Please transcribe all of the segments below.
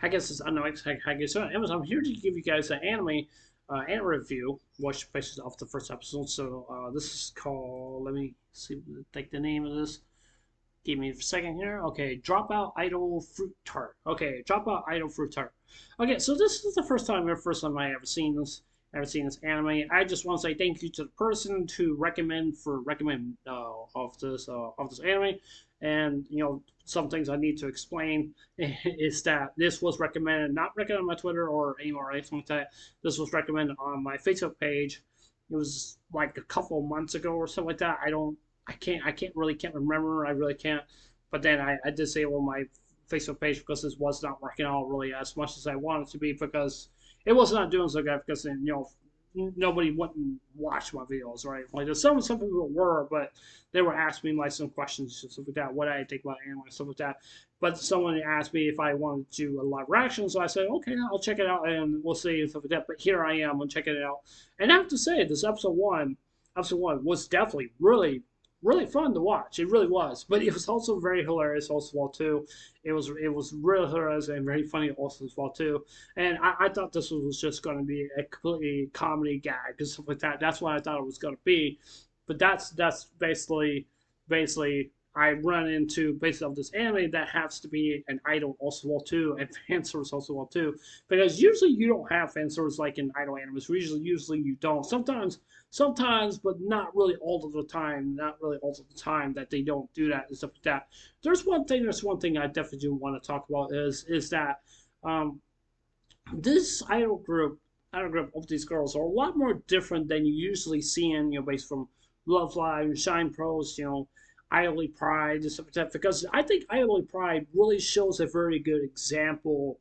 I guess it's unknown. I guess so. I'm here to give you guys an anime review, which bases off the first episode. So this is called. Let me see, take the name of this. Give me a second here. Okay, Dropout Idol Fruit Tart. Okay, Dropout Idol Fruit Tart. Okay, so this is the first time I ever seen this. Ever seen this anime? I just want to say thank you to the person to recommend of this anime, and some things I need to explain is that this was recommended, not recommended on my Twitter or anywhere or anything like that. This was recommended on my Facebook page. It was like a couple of months ago or something like that. I can't remember. I really can't. But then I did say on my Facebook page because this was not working out really as much as I wanted to be because it was not doing so good because then nobody wouldn't watch my videos, right? Like some people were, but they were asking me like some questions and stuff like that. What I think about anime and stuff like that. But someone asked me if I wanted to do a live reaction, so I said, okay, I'll check it out and we'll see and stuff like that. But here I am, I'm checking it out, and I have to say, this episode one was definitely really fun to watch. It really was, but it was also very hilarious also as well too. It was really hilarious and very funny also as well too. And I thought this was just going to be a completely comedy gag and stuff like that. That's what I thought it was going to be. But that's basically I run into basically of this anime that has to be an idol also well too and fan service also well too, because usually you don't have fan service like in idol animes. Usually you don't. Sometimes, but not really all of the time. Not really all of the time that they don't do that and stuff like that. There's one thing I definitely do want to talk about is that um, this idol group of these girls are a lot more different than you usually see in based from Love Live, Shine Pros, Idly Pride and stuff like that. Because I think Idly Pride really shows a very good example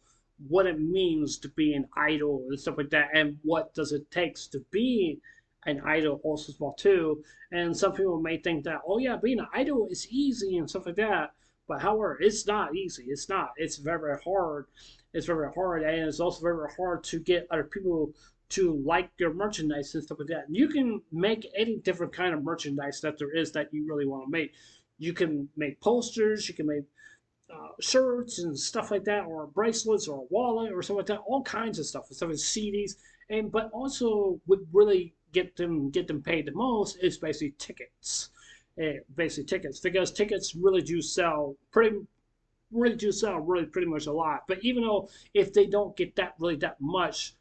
what it means to be an idol and stuff like that, and what does it takes to be an idol also as well too. And some people may think that, oh yeah, being an idol is easy and stuff like that. But however, it's not easy. It's not. It's very hard. It's very hard, and it's also very hard to get other people to like your merchandise and stuff like that. And you can make any different kind of merchandise that there is that you really want to make. You can make posters. You can make shirts and stuff like that, or bracelets, or a wallet, or something like that. All kinds of stuff. Stuff like CDs, and but also would really get them paid the most is basically tickets. Basically tickets, because tickets really do sell really pretty much a lot. But even though if they don't get that much,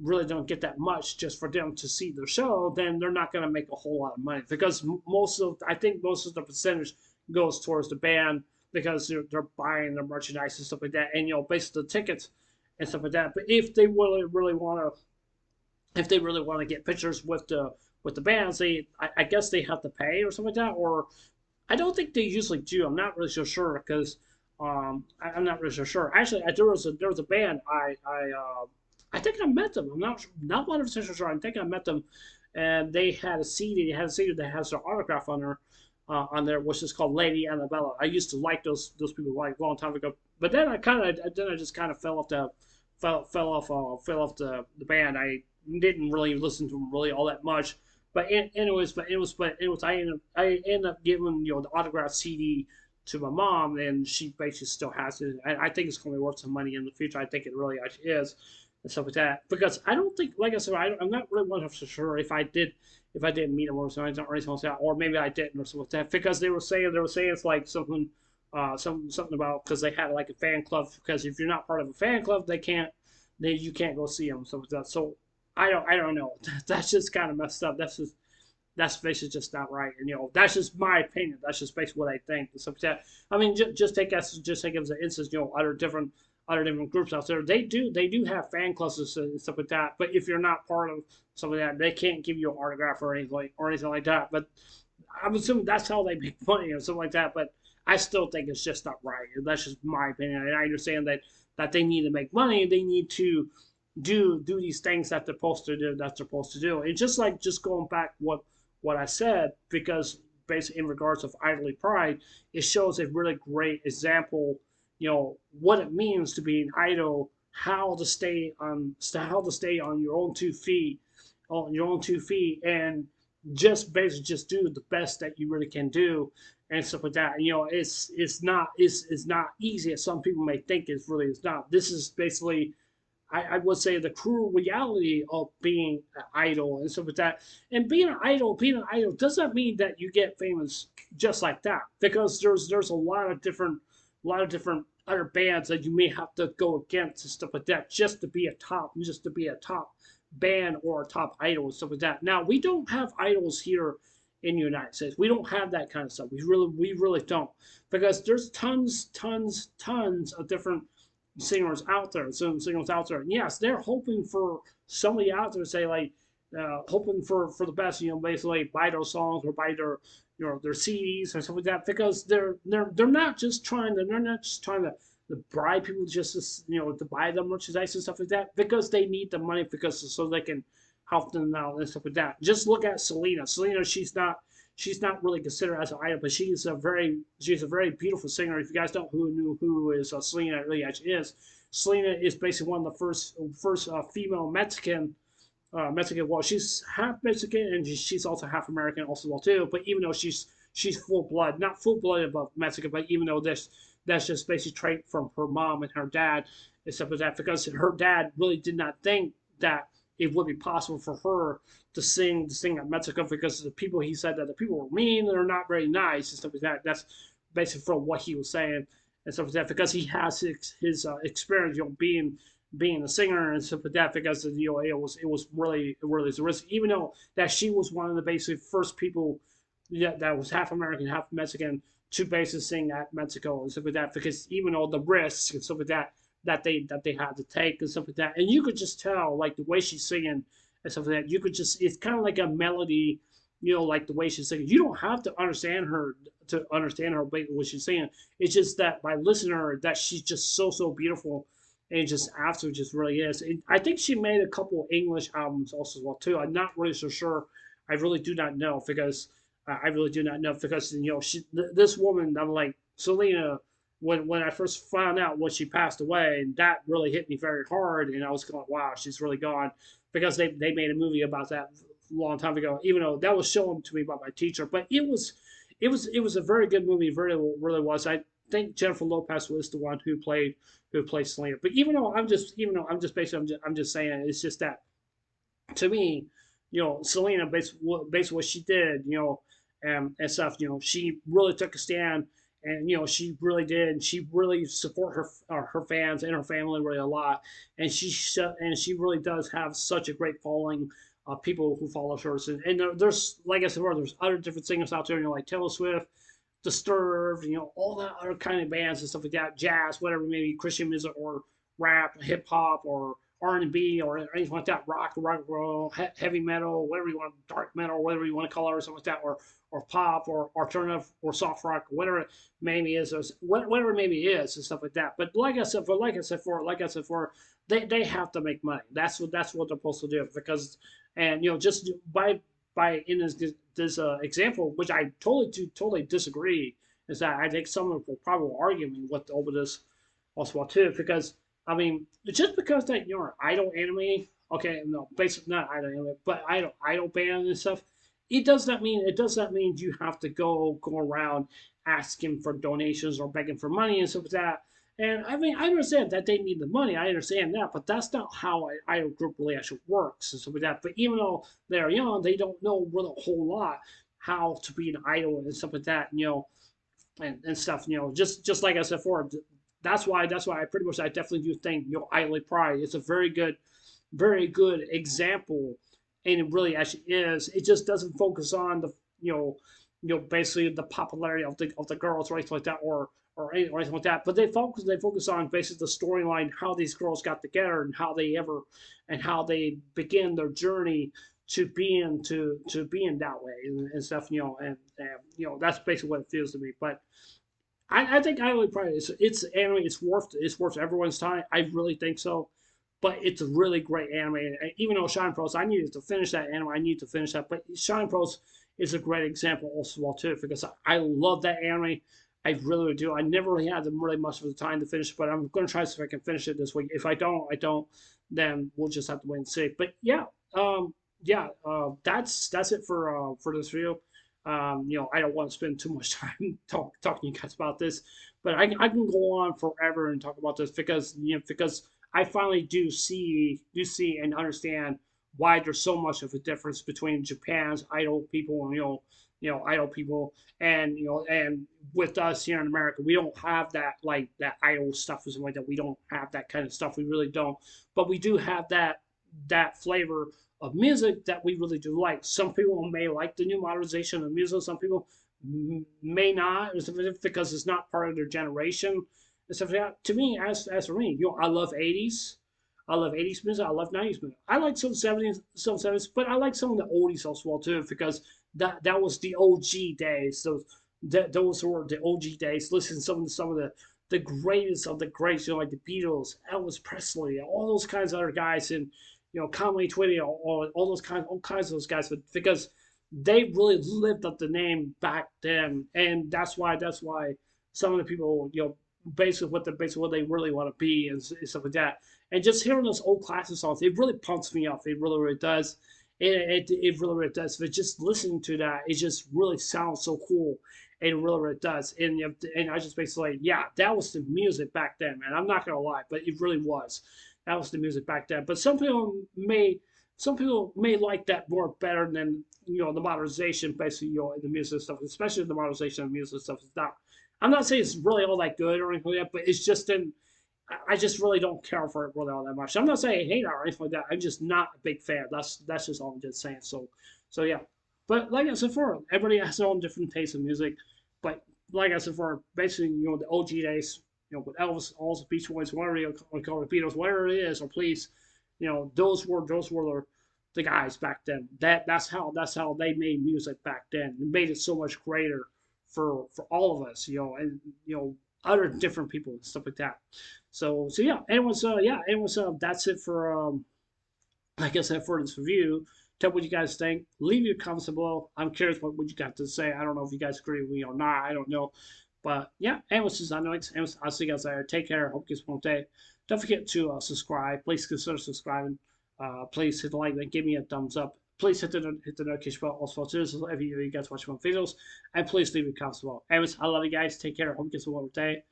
really don't get that much just for them to see their show, then they're not going to make a whole lot of money, because I think most of the percentage goes towards the band, because they're buying their merchandise and stuff like that, and basically the tickets and stuff like that. But if they really want to get pictures with the bands, I guess they have to pay or something like that. Or I don't think they usually do. I'm not really so sure, because I'm not really so sure. Actually, there was a band I think I met them. I'm not 100% sure. I think I met them, and they had a CD. They had a CD that has their autograph on there, which is called Lady Annabella. I used to like those people like a long time ago, but then I just kind of fell off the band. I didn't really listen to them really all that much. I ended up giving the autograph CD to my mom, and she basically still has it. I think it's going to be worth some money in the future. I think it really actually is, and stuff like that. Because I don't think, like I said, I'm not really 100% sure if I did meet them or something like that, or maybe I didn't or something like that. Because they were saying it's like something about, because they had like a fan club. Because if you're not part of a fan club, you can't go see them. So that. So I don't know. That's just kind of messed up. That's basically just not right. And that's just my opinion. That's just basically what I think. And stuff like that. I mean, just take as an instance. Other different groups out there. They do have fan clubs and stuff like that. But if you're not part of something like that, they can't give you an autograph or anything like that. But I'm assuming that's how they make money or something like that. But I still think it's just not right. That's just my opinion. And I understand that they need to make money. They need to do these things that they're supposed to do. And just going back what I said, because basically in regards of idly pride, it shows a really great example. What it means to be an idol, how to stay on your own 2 feet, and just basically just do the best that you really can do, and stuff like that. You know, it's not easy as some people may think. It's not. This is basically, I would say, the cruel reality of being an idol and stuff like that. And being an idol doesn't mean that you get famous just like that, because there's a lot of different other bands that you may have to go against and stuff like that just to be a top band or a top idol and stuff like that. Now we don't have idols here in the United States. We don't have that kind of stuff. We really don't, because there's tons of different singers out there, some singers out there. And yes, they're hoping for somebody out there to say like, hoping for the best. You know, basically buy those songs or buy their their CDs or something like that, because they're not just trying to to bribe people just to to buy the merchandise and stuff like that, because they need the money, because so they can help them out and stuff like that. Just look at Selena. Selena, she's not really considered as an idol, but she's a very beautiful singer. If you guys don't who is Selena really actually is, Selena is basically one of the first female Mexican. Well, she's half Mexican and she's also half American also well too. But even though she's full blood, not full blooded but Mexican, but even though that's just basically trait from her mom and her dad, except for that, because her dad really did not think that it would be possible for her to sing at Mexico, because the people, he said that the people were mean, they're not very nice and stuff like that. That's basically from what he was saying and stuff like that, because he has his experience, being a singer and stuff like that, because it was really risky. Even though that she was one of the basic first people that was half American, half Mexican to basically sing at Mexico and stuff like that, because even though the risks and stuff like that that they had to take and stuff like that, and you could just tell like the way she's singing and stuff like that, you could just it's kind of like a melody. Like the way she's singing. You don't have to understand her what she's saying. It's just that by listening to her, that she's just so beautiful, and just absolutely just really is. And I think she made a couple English albums also as well too. I'm not really so sure. I really do not know, because I really do not know, because this woman, I'm like Selena. When I first found out when she passed away, and that really hit me very hard, and I was going, wow, she's really gone, because they made a movie about that a long time ago. Even though that was shown to me by my teacher, but it was a very good movie. Really was. I think Jennifer Lopez was the one who played Selena. But even though I'm just basically I'm just saying, it's just that to me, Selena basically what she did, and stuff, she really took a stand, and she really did, and she really support her fans and her family really a lot, and she really does have such a great following of people who follow her, and there's like I said before, there's other different singers out there, like Taylor Swift, Disturbed, all that other kind of bands and stuff like that, jazz, whatever, maybe Christian music or rap, hip hop, or R&B, or anything like that, rock and roll, heavy metal, whatever you want, dark metal, whatever you want to call it, or something like that, or pop, or alternative, or soft rock, whatever it maybe is, or whatever it maybe is, and stuff like that. But like I said for, they have to make money. That's what they're supposed to do, because, and just by in this example, which I totally disagree, is that I think someone will probably argue me with over this also well too, because I mean, just because that you're an idol anime, okay, no, basically not idol anime, but idol band and stuff, it does not mean you have to go around asking for donations or begging for money and stuff like that. And I mean, I understand that they need the money. I understand that, but that's not how an idol group really actually works and stuff like that. But even though they're young, they don't know really a whole lot how to be an idol and stuff like that. And stuff. Just like I said before, that's why I definitely do think Idly Pride is a very good example, and it really actually is. It just doesn't focus on the basically the popularity of the girls or anything like that, or anything like that. But they focus on basically the storyline, how these girls got together, and how they begin their journey to being that way and stuff. And that's basically what it feels to me. But I think I would probably it's anime. It's worth everyone's time. I really think so. But it's a really great anime. And even though Shine Pros, I needed to finish that anime. I need to finish that. But Shine Pros is a great example also well too, because I love that anime. I really do. I never really had really much of the time to finish, but I'm going to try to see if I can finish it this week. If I don't, I don't. Then we'll just have to wait and see. But yeah, that's it for this video. I don't want to spend too much time talking to you guys about this, but I can go on forever and talk about this because I finally do see and understand why there's so much of a difference between Japan's idol people and idol people and and with us here in America, we don't have that like that idol stuff or something like that. We don't have that kind of stuff. We really don't. But we do have that flavor of music that we really do like. Some people may like the new modernization of music. Some people may not, because it's not part of their generation and stuff like that. To me, as for me, I love '80s. I love '80s music. I love '90s music. I like some '70s, but I like some of the oldies as well too because that was the OG days. Those were the OG days. Listen to some of the greatest of the greats, like the Beatles, Elvis Presley, all those kinds of other guys, and Conway Twitty, all kinds of those guys, but because they really lived up the name back then, and that's why some of the people, basically what they really want to be and stuff like that. And just hearing those old classic songs, it really pumps me up. It really does. It really does. But just listening to that, it just really sounds so cool. It really does. And I just basically, yeah, that was the music back then, man. I'm not gonna lie, but it really was. That was the music back then. But some people may like that more better than the modernization, basically, in the music stuff, especially the modernization of music stuff. I'm not saying it's really all that good or anything like that, but it's just in. I just really don't care for it really all that much. I'm not saying I hate it or anything like that. I'm just not a big fan. That's just all I'm just saying. So yeah. But like I said before, everybody has their own different taste in music. But like I said before, basically, the OG days, with Elvis, all the Beach Boys, whatever you want to call it, Beatles, whatever it is, or please, those were the guys back then. That's how they made music back then. It made it so much greater for all of us, and other different people and stuff like that. So yeah, that's it for like I said, for this review. Tell me what you guys think. Leave your comments below. I'm curious what you got to say. I don't know if you guys agree with me or not. I don't know. But yeah, anyways, this is Alex. I'll see you guys later. Take care. Hope you guys have a wonderful day. Don't forget to subscribe. Please consider subscribing. Please hit the like and give me a thumbs up. Please hit the notification bell also too, so every you guys watch my videos. And please leave your comments below. Anyways, I love you guys. Take care. Hope you guys have a wonderful day.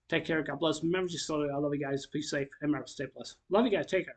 Take care. God bless. Remember, just slowly. I love you guys. Be safe and remember, stay blessed. Love you guys. Take care.